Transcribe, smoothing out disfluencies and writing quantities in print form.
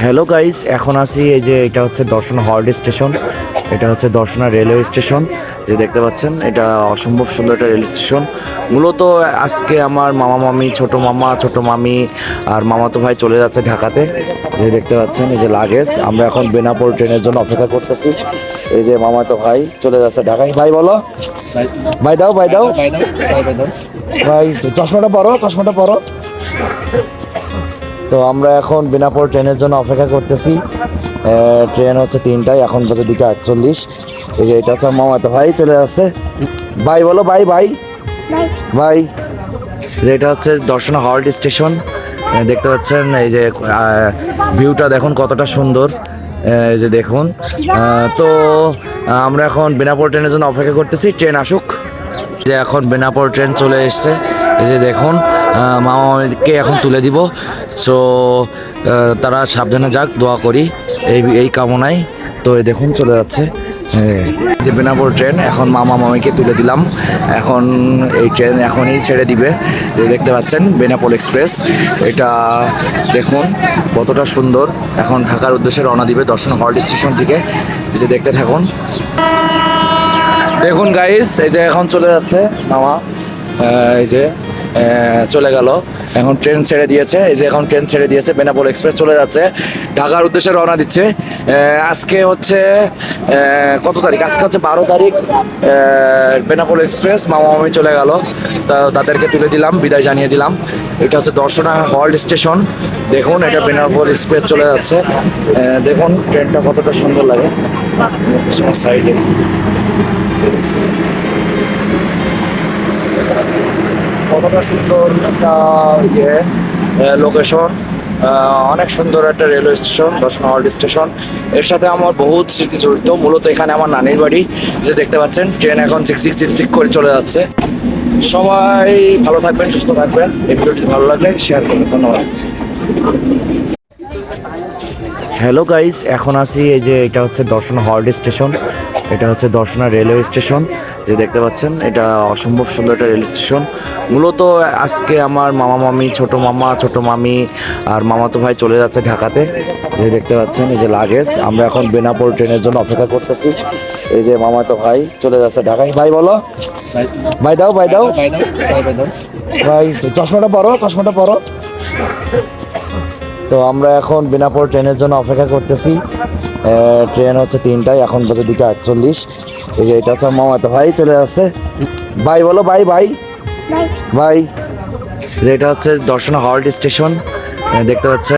Hello guys, এখন আছি এই যে এটা হচ্ছে দর্শনা হল্ট স্টেশন। এটা হচ্ছে দর্শনা রেলওয়ে স্টেশন। যে দেখতে পাচ্ছেন, এটা অসম্ভব সুন্দর একটা রেল স্টেশন। মূলত আজকে আমার মামা মামি, ছোট মামা, ছোট মামি আর মামাতো ভাই চলে যাচ্ছে ঢাকাতে। যে দেখতে পাচ্ছেন এই যে লাগেজ, আমরা এখন বেনাপোল ট্রেনের জন্য অপেক্ষা করতেছি। এই যে মামাতো ভাই চলে যাচ্ছে ঢাকায়। ভাই বলো, ভাই দাও, ভাই দাও, ভাই চশমাটা পরো, চশমাটা পরো। তো আমরা এখন বেনাপোল ট্রেনের জন্য অপেক্ষা করতেছি। ট্রেন হচ্ছে 3টায়, এখন বাজে 2:48। এই যে এটা হচ্ছে মামাতো ভাই চলে যাচ্ছে। ভাই বলো, ভাই ভাই ভাই। এটা হচ্ছে দর্শনা হল্ট স্টেশন। দেখতে পাচ্ছেন এই যে ভিউটা দেখুন কতটা সুন্দর। এই যে দেখুন। তো আমরা এখন বেনাপোল ট্রেনের জন্য অপেক্ষা করতেছি, ট্রেন আসুক। যে এখন বেনাপোল ট্রেন চলে এসছে। এই যে দেখুন, মামা মামিকে এখন তুলে দিব। সো তারা সাবধানে যাক, দোয়া করি এই কামনায়। তো এই দেখুন চলে যাচ্ছে যে বেনাপোল ট্রেন। এখন মামা মামিকে তুলে দিলাম। এখন এই ট্রেন এখনই ছেড়ে দিবে। দেখতে পাচ্ছেন বেনাপোল এক্সপ্রেস। এটা দেখুন কতটা সুন্দর। এখন ঢাকার উদ্দেশ্যে রওনা দিবে দর্শনা হল্ট স্টেশন থেকে। এই যে দেখতে থাকুন। দেখুন গাইস, এই যে এখন চলে যাচ্ছে মামা। এই যে চলে গেল। এখন ট্রেন ছেড়ে দিয়েছে। এই যে এখন ট্রেন ছেড়ে দিয়েছে, বেনাপোল এক্সপ্রেস চলে যাচ্ছে, ঢাকার উদ্দেশ্যে রওনা দিচ্ছে। আজকে হচ্ছে কত তারিখ? আজকে হচ্ছে 12 তারিখ। বেনাপোল এক্সপ্রেস মামা মামি চলে গেল। তাদেরকে তুলে দিলাম, বিদায় জানিয়ে দিলাম। এটা হচ্ছে দর্শনা হল্ট স্টেশন। দেখুন, এটা বেনাপোল এক্সপ্রেস চলে যাচ্ছে। দেখুন ট্রেনটা কতটা সুন্দর লাগে সাইডে। কতটা সুন্দর একটা লোকেশন। অনেক সুন্দর একটা railway station, Darshana halt station. এর সাথে আমার বহুত স্মৃতি জড়িত। মূলত এখানে আমার নানির বাড়ি। যে দেখতে পাচ্ছেন ট্রেন এখন চিকচিক করে চলে যাচ্ছে। সবাই ভালো থাকবেন, সুস্থ থাকবেন। এই ভিডিওটি ভালো লাগলে শেয়ার করবেন। ধন্যবাদ। হ্যালো গাইস, এখন আছি এই যে এটা হচ্ছে দর্শনা হল্ট স্টেশন। এটা হচ্ছে দর্শনা রেলওয়ে স্টেশন। যে দেখতে পাচ্ছেন, এটা অসম্ভব সুন্দর একটা রেল স্টেশন। মূলত আজকে আমার মামা মামি, ছোট মামা, ছোট মামি আর মামাতো ভাই চলে যাচ্ছে ঢাকাতে। যে দেখতে পাচ্ছেন এই যে লাগেজ, আমরা এখন বেনাপোল ট্রেনের জন্য অপেক্ষা করতেছি। এই যে মামাতো ভাই চলে যাচ্ছে ঢাকায়। ভাই বলো, ভাই দাও, ভাই দাও, ভাই চশমাটা পরো, চশমাটা পরো। তো আমরা এখন বেনাপোল ট্রেনের জন্য অপেক্ষা করতেছি। ট্রেন হচ্ছে 3টায়, এখন বাজে 2:48। এই যে এটা হচ্ছে মামাতো ভাই চলে যাচ্ছে। ভাই বলো, ভাই ভাই ভাই। এটা হচ্ছে দর্শনা হল্ট স্টেশন। দেখতে পাচ্ছেন।